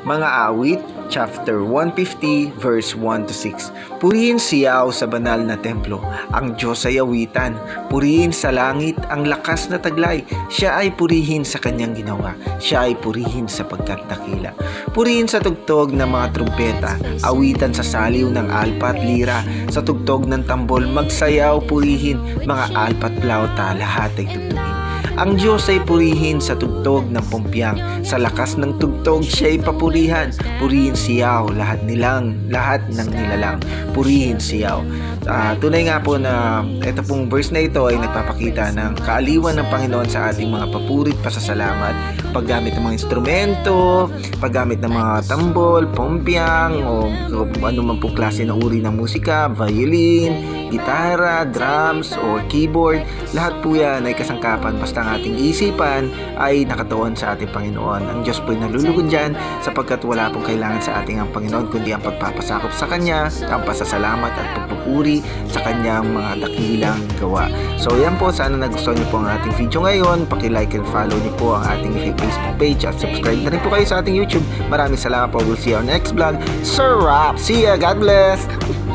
Mga awit, chapter 150, verse 1-6. Purihin siyaw sa banal na templo, ang Diyos ay awitan. Purihin sa langit ang lakas na taglay. Siya ay purihin sa kanyang ginawa. Siya ay purihin sapagkat dakila. Purihin sa tugtog ng mga trumpeta, awitan sa saliw ng alpa at lira. Sa tugtog ng tambol, magsayaw purihin, mga alpa at plauta, lahat ay tugtugin. Ang Diyos ay purihin sa tugtog ng pumpyang. Sa lakas ng tugtog, siya ay papurihan. Purihin siyaw, lahat ng nilalang. Purihin siyaw. Tunay nga po na ito pong verse na ito ay nagpapakita ng kaaliwan ng Panginoon sa ating mga papurit, pasasalamat, paggamit ng mga instrumento, paggamit ng mga tambol, pumpyang, o ano man po klase na uri ng musika, violin, gitara, drums, or keyboard. Lahat po yan ay kasangkapan basta ang ating isipan ay nakatuon sa ating Panginoon. Ang Diyos po ay nalulugod dyan sapagkat wala pong kailangan sa ating ang Panginoon kundi ang pagpapasakop sa Kanya, ang pasasalamat at pagpupuri sa Kanyang mga dakilang gawa. So yan po, sana nagustuhan niyo po ang ating video ngayon. Paki-like and follow niyo po ang ating Facebook page at subscribe na rin po kayo sa ating YouTube. Maraming salamat po. We'll see you on next vlog. Sir Rap! See ya! God bless!